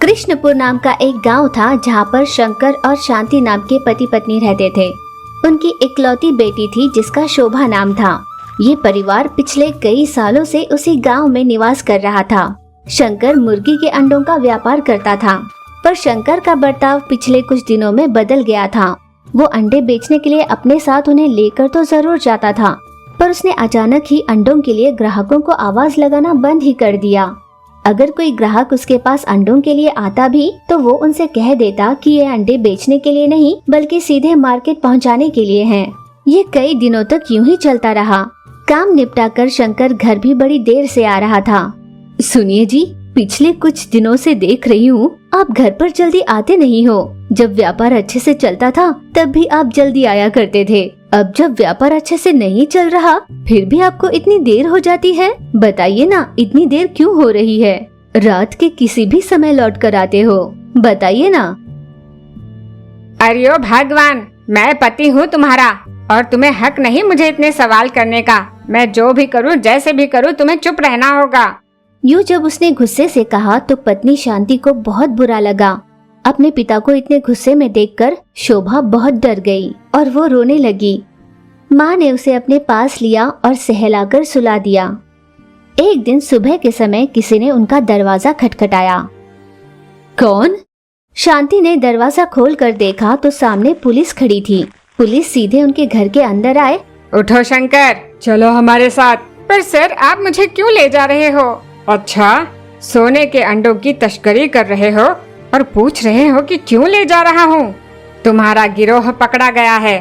कृष्णपुर नाम का एक गांव था जहां पर शंकर और शांति नाम के पति पत्नी रहते थे। उनकी इकलौती बेटी थी जिसका शोभा नाम था। ये परिवार पिछले कई सालों से उसी गांव में निवास कर रहा था। शंकर मुर्गी के अंडों का व्यापार करता था, पर शंकर का बर्ताव पिछले कुछ दिनों में बदल गया था। वो अंडे बेचने के लिए अपने साथ उन्हें लेकर तो जरूर जाता था, पर उसने अचानक ही अंडों के लिए ग्राहकों को आवाज लगाना बंद ही कर दिया। अगर कोई ग्राहक उसके पास अंडों के लिए आता भी तो वो उनसे कह देता कि ये अंडे बेचने के लिए नहीं बल्कि सीधे मार्केट पहुंचाने के लिए हैं। ये कई दिनों तक यूं ही चलता रहा। काम निपटाकर शंकर घर भी बड़ी देर से आ रहा था। सुनिए जी, पिछले कुछ दिनों से देख रही हूँ आप घर पर जल्दी आते नहीं हो। जब व्यापार अच्छे से चलता था तब भी आप जल्दी आया करते थे। अब जब व्यापार अच्छे से नहीं चल रहा फिर भी आपको इतनी देर हो जाती है। बताइए ना, इतनी देर क्यों हो रही है? रात के किसी भी समय लौट कर आते हो, बताइए ना। अरे ओ भगवान, मैं पति हूँ तुम्हारा और तुम्हें हक नहीं मुझे इतने सवाल करने का। मैं जो भी करूँ जैसे भी करूँ तुम्हें चुप रहना होगा। यूँ जब उसने गुस्से से कहा तो पत्नी शांति को बहुत बुरा लगा। अपने पिता को इतने गुस्से में देखकर शोभा बहुत डर गई और वो रोने लगी। माँ ने उसे अपने पास लिया और सहलाकर सुला दिया। एक दिन सुबह के समय किसी ने उनका दरवाजा खटखटाया। कौन? शांति ने दरवाजा खोलकर देखा तो सामने पुलिस खड़ी थी। पुलिस सीधे उनके घर के अंदर आए। उठो शंकर, चलो हमारे साथ। पर सर, आप मुझे क्यों ले जा रहे हो? अच्छा, सोने के अंडों की तस्करी कर रहे हो और पूछ रहे हो कि क्यों ले जा रहा हूँ? तुम्हारा गिरोह पकड़ा गया है।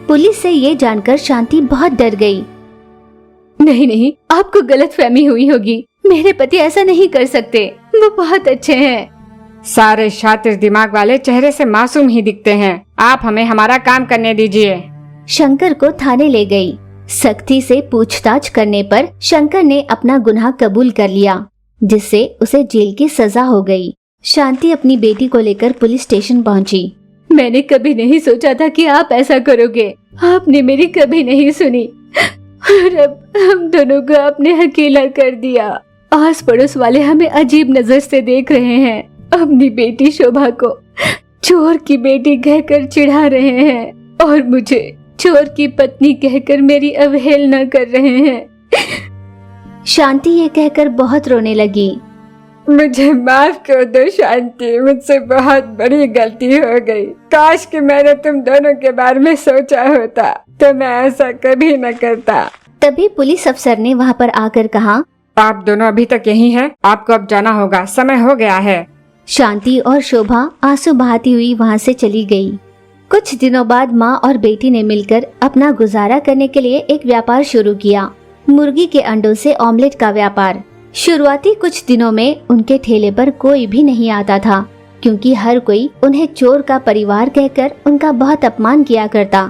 पुलिस से ये जानकर शांति बहुत डर गई। नहीं नहीं, आपको गलतफहमी हुई होगी। मेरे पति ऐसा नहीं कर सकते, वो बहुत अच्छे हैं। सारे शातिर दिमाग वाले चेहरे से मासूम ही दिखते हैं। आप हमें हमारा काम करने दीजिए। शंकर को थाने ले गई। सख्ती से पूछताछ करने पर शंकर ने अपना गुनाह कबूल कर लिया, जिससे उसे जेल की सजा हो गई। शांति अपनी बेटी को लेकर पुलिस स्टेशन पहुंची। मैंने कभी नहीं सोचा था कि आप ऐसा करोगे। आपने मेरी कभी नहीं सुनी और अब हम दोनों को आपने अकेला कर दिया। आस पड़ोस वाले हमें अजीब नजर से देख रहे हैं। अपनी बेटी शोभा को चोर की बेटी कहकर चिढ़ा रहे हैं और मुझे चोर की पत्नी कहकर मेरी अवहेलना कर रहे हैं। शांति ये कहकर बहुत रोने लगी। मुझे माफ कर दो शांति, मुझसे बहुत बड़ी गलती हो गई। काश कि मैंने तुम दोनों के बारे में सोचा होता तो मैं ऐसा कभी न करता। तभी पुलिस अफसर ने वहाँ पर आकर कहा, आप दोनों अभी तक यहीं हैं, आपको अब जाना होगा, समय हो गया है। शांति और शोभा आंसू बहाती हुई वहाँ से चली गई। कुछ दिनों बाद माँ और बेटी ने मिलकर अपना गुजारा करने के लिए एक व्यापार शुरू किया, मुर्गी के अंडों से ऑमलेट का व्यापार। शुरुआती कुछ दिनों में उनके ठेले पर कोई भी नहीं आता था, क्योंकि हर कोई उन्हें चोर का परिवार कहकर उनका बहुत अपमान किया करता।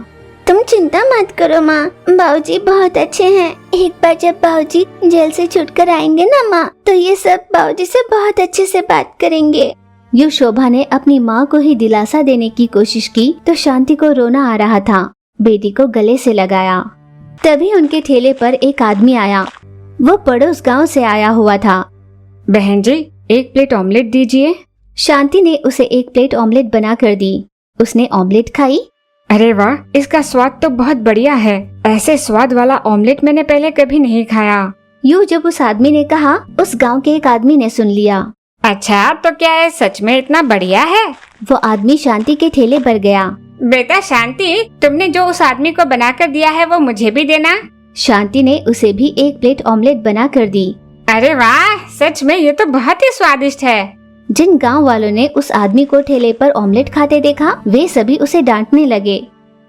तुम चिंता मत करो माँ, बाबूजी बहुत अच्छे हैं। एक बार जब बाबूजी जेल से छूटकर आएंगे ना माँ, तो ये सब बाबूजी से बहुत अच्छे से बात करेंगे। यूँ शोभा ने अपनी माँ को ही दिलासा देने की कोशिश की तो शांति को रोना आ रहा था। बेटी को गले से लगाया। तभी उनके ठेले पर एक आदमी आया। वो पड़ोस गांव से आया हुआ था। बहन जी, एक प्लेट ऑमलेट दीजिए। शांति ने उसे एक प्लेट ऑमलेट बना कर दी। उसने ऑमलेट खाई। अरे वाह, इसका स्वाद तो बहुत बढ़िया है। ऐसे स्वाद वाला ऑमलेट मैंने पहले कभी नहीं खाया। यूँ जब उस आदमी ने कहा, उस गांव के एक आदमी ने सुन लिया। अच्छा, तो क्या है सच में इतना बढ़िया है? वो आदमी शांति के ठेले पर गया। बेटा शांति, तुमने जो उस आदमी को बनाकर दिया है वो मुझे भी देना। शांति ने उसे भी एक प्लेट ऑमलेट बना कर दी। अरे वाह, सच में ये तो बहुत ही स्वादिष्ट है। जिन गांव वालों ने उस आदमी को ठेले पर ऑमलेट खाते देखा, वे सभी उसे डांटने लगे,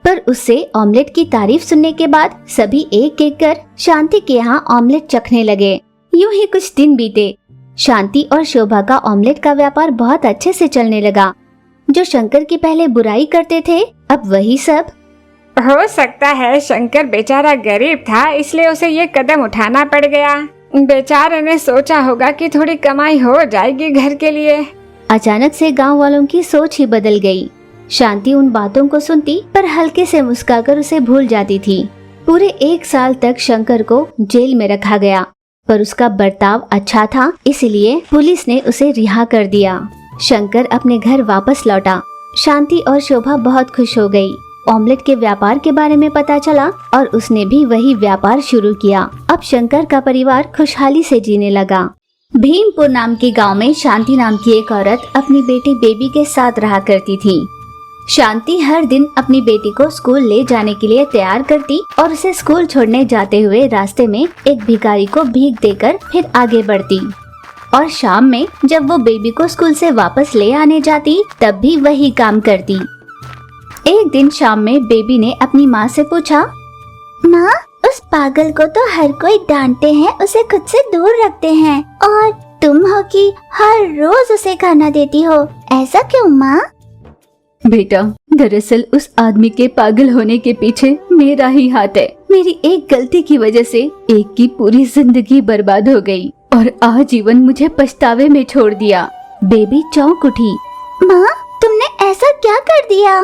पर उससे ऑमलेट की तारीफ सुनने के बाद सभी एक एक कर शांति के यहाँ ऑमलेट चखने लगे। यूं ही कुछ दिन बीते। शांति और शोभा का ऑमलेट का व्यापार बहुत अच्छे से चलने लगा। जो शंकर की पहले बुराई करते थे, अब वही सब। हो सकता है शंकर बेचारा गरीब था, इसलिए उसे ये कदम उठाना पड़ गया। बेचारे ने सोचा होगा कि थोड़ी कमाई हो जाएगी घर के लिए। अचानक से गांव वालों की सोच ही बदल गई। शांति उन बातों को सुनती पर हल्के से मुस्कुराकर उसे भूल जाती थी। पूरे 1 साल तक शंकर को जेल में रखा गया, पर उसका बर्ताव अच्छा था, इसलिए पुलिस ने उसे रिहा कर दिया। शंकर अपने घर वापस लौटा। शांति और शोभा बहुत खुश हो गई। ऑमलेट के व्यापार के बारे में पता चला और उसने भी वही व्यापार शुरू किया। अब शंकर का परिवार खुशहाली से जीने लगा। भीमपुर नाम के गांव में शांति नाम की एक औरत अपनी बेटी बेबी के साथ रहा करती थी। शांति हर दिन अपनी बेटी को स्कूल ले जाने के लिए तैयार करती और उसे स्कूल छोड़ने जाते हुए रास्ते में एक भिखारी को भीख देकर फिर आगे बढ़ती। और शाम में जब वो बेबी को स्कूल से वापस ले आने जाती तब भी वही काम करती। एक दिन शाम में बेबी ने अपनी माँ से पूछा, माँ, उस पागल को तो हर कोई डांटते हैं, उसे खुद से दूर रखते हैं, और तुम हो कि हर रोज उसे खाना देती हो, ऐसा क्यों माँ? बेटा, दरअसल उस आदमी के पागल होने के पीछे मेरा ही हाथ है। मेरी एक गलती की वजह से एक की पूरी जिंदगी बर्बाद हो गई और आजीवन मुझे पछतावे में छोड़ दिया। बेबी चौंक उठी। माँ, तुमने ऐसा क्या कर दिया?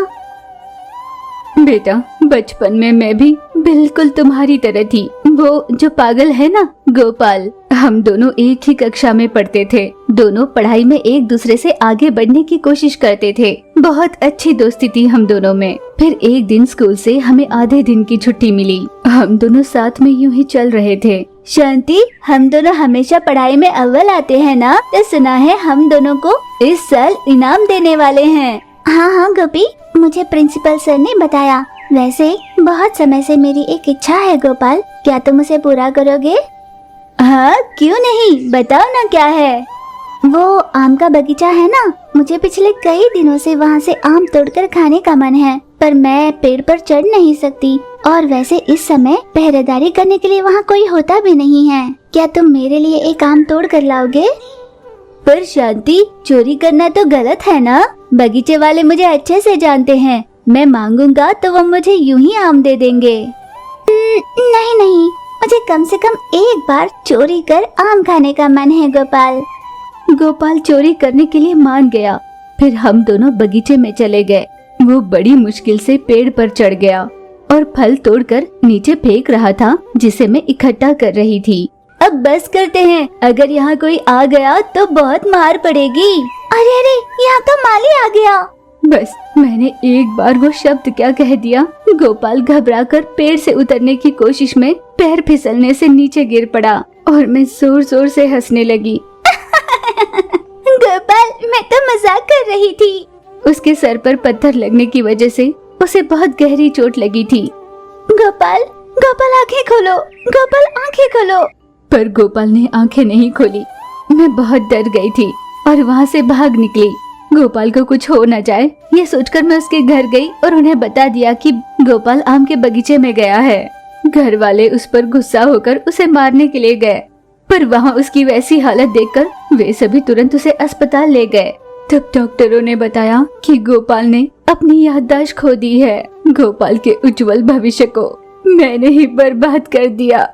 बेटा, बचपन में मैं भी बिल्कुल तुम्हारी तरह थी। वो जो पागल है ना, गोपाल, हम दोनों एक ही कक्षा में पढ़ते थे। दोनों पढ़ाई में एक दूसरे से आगे बढ़ने की कोशिश करते थे। बहुत अच्छी दोस्ती थी हम दोनों में। फिर एक दिन स्कूल से हमें आधे दिन की छुट्टी मिली। हम दोनों साथ में यूं ही चल रहे थे। शांति, हम दोनों हमेशा पढ़ाई में अव्वल आते हैं ना, तो सुना है हम दोनों को इस साल इनाम देने वाले हैं। हाँ हाँ गोपी, मुझे प्रिंसिपल सर ने बताया। वैसे बहुत समय से मेरी एक इच्छा है गोपाल, क्या तुम उसे पूरा करोगे? हाँ, क्यों नहीं, बताओ ना क्या है। वो आम का बगीचा है ना, मुझे पिछले कई दिनों से वहाँ से आम तोड़कर खाने का मन है, पर मैं पेड़ पर चढ़ नहीं सकती। और वैसे इस समय पहरेदारी करने के लिए वहाँ कोई होता भी नहीं है। क्या तुम मेरे लिए एक आम तोड़ कर लाओगे? पर शांति, चोरी करना तो गलत है ना। बगीचे वाले मुझे अच्छे से जानते हैं। मैं मांगूंगा तो वो मुझे यूं ही आम दे देंगे। नहीं नहीं, मुझे कम से कम एक बार चोरी कर आम खाने का मन है गोपाल। गोपाल चोरी करने के लिए मान गया। फिर हम दोनों बगीचे में चले गए। वो बड़ी मुश्किल से पेड़ पर चढ़ गया और फल तोड़कर नीचे फेंक रहा था, जिसे मैं इकट्ठा कर रही थी। अब बस करते हैं, अगर यहाँ कोई आ गया तो बहुत मार पड़ेगी। अरे अरे, यहाँ तो माली आ गया। बस मैंने एक बार वो शब्द क्या कह दिया, गोपाल घबराकर पेड़ से उतरने की कोशिश में पैर फिसलने से नीचे गिर पड़ा और मैं जोर जोर से हंसने लगी। गोपाल, मैं तो मजाक कर रही थी। उसके सर पर पत्थर लगने की वजह से उसे बहुत गहरी चोट लगी थी। गोपाल, गोपाल आंखें खोलो, गोपाल आंखें खोलो। पर गोपाल ने आंखें नहीं खोली। मैं बहुत डर गई थी और वहाँ से भाग निकली। गोपाल को कुछ हो न जाए, ये सोचकर मैं उसके घर गई और उन्हें बता दिया कि गोपाल आम के बगीचे में गया है। घर वाले उस पर गुस्सा होकर उसे मारने के लिए गए, पर वहाँ उसकी वैसी हालत देखकर वे सभी तुरंत उसे अस्पताल ले गए। तब डॉक्टरों ने बताया कि गोपाल ने अपनी याददाश्त खो दी है। गोपाल के उज्जवल भविष्य को मैंने ही बर्बाद कर दिया।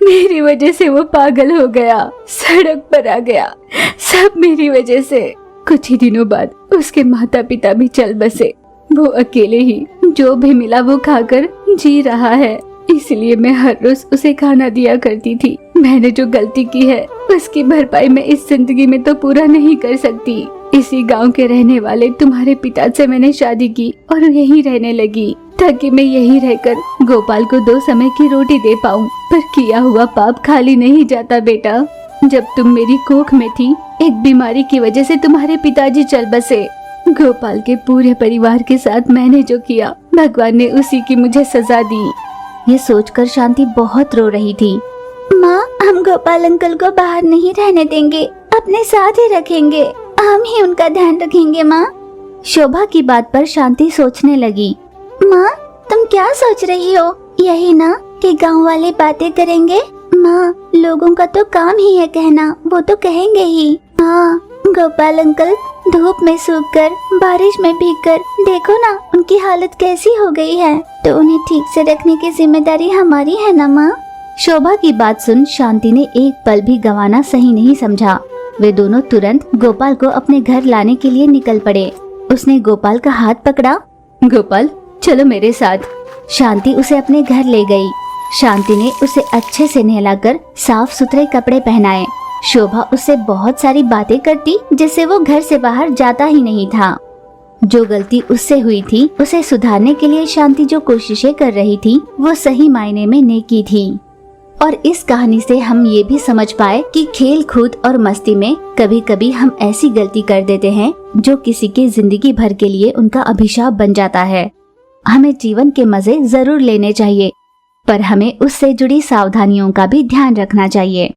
मेरी वजह से वो पागल हो गया, सड़क पर आ गया, सब मेरी वजह से। कुछ ही दिनों बाद उसके माता पिता भी चल बसे। वो अकेले ही जो भी मिला वो खाकर जी रहा है। इसलिए मैं हर रोज उसे खाना दिया करती थी। मैंने जो गलती की है उसकी भरपाई मैं इस जिंदगी में तो पूरा नहीं कर सकती। इसी गांव के रहने वाले तुम्हारे पिता से मैंने शादी की और यहीं रहने लगी, ताकि मैं यहीं रहकर गोपाल को 2 समय की रोटी दे पाऊं। पर किया हुआ पाप खाली नहीं जाता बेटा। जब तुम मेरी कोख में थी, एक बीमारी की वजह से तुम्हारे पिताजी चल बसे। गोपाल के पूरे परिवार के साथ मैंने जो किया, भगवान ने उसी की मुझे सजा दी। ये सोचकर शांति बहुत रो रही थी। माँ, हम गोपाल अंकल को बाहर नहीं रहने देंगे, अपने साथ ही रखेंगे। हम ही उनका ध्यान रखेंगे माँ। शोभा की बात पर शांति सोचने लगी। माँ, तुम क्या सोच रही हो? यही ना कि गांव वाले बातें करेंगे। माँ, लोगों का तो काम ही है कहना, वो तो कहेंगे ही। हाँ, गोपाल अंकल धूप में सूखकर, बारिश में भीगकर, देखो ना उनकी हालत कैसी हो गई है, तो उन्हें ठीक से रखने की जिम्मेदारी हमारी है ना माँ। शोभा की बात सुन शांति ने एक पल भी गंवाना सही नहीं समझा। वे दोनों तुरंत गोपाल को अपने घर लाने के लिए निकल पड़े। उसने गोपाल का हाथ पकड़ा। गोपाल, चलो मेरे साथ। शांति उसे अपने घर ले गई। शांति ने उसे अच्छे से नहलाकर साफ सुथरे कपड़े पहनाए। शोभा उससे बहुत सारी बातें करती जिससे वो घर से बाहर जाता ही नहीं था। जो गलती उससे हुई थी उसे सुधारने के लिए शांति जो कोशिशें कर रही थी वो सही मायने में नेकी थी। और इस कहानी से हम ये भी समझ पाए कि खेल कूद और मस्ती में कभी कभी हम ऐसी गलती कर देते हैं जो किसी के जिंदगी भर के लिए उनका अभिशाप बन जाता है। हमें जीवन के मजे जरूर लेने चाहिए, पर हमें उससे जुड़ी सावधानियों का भी ध्यान रखना चाहिए।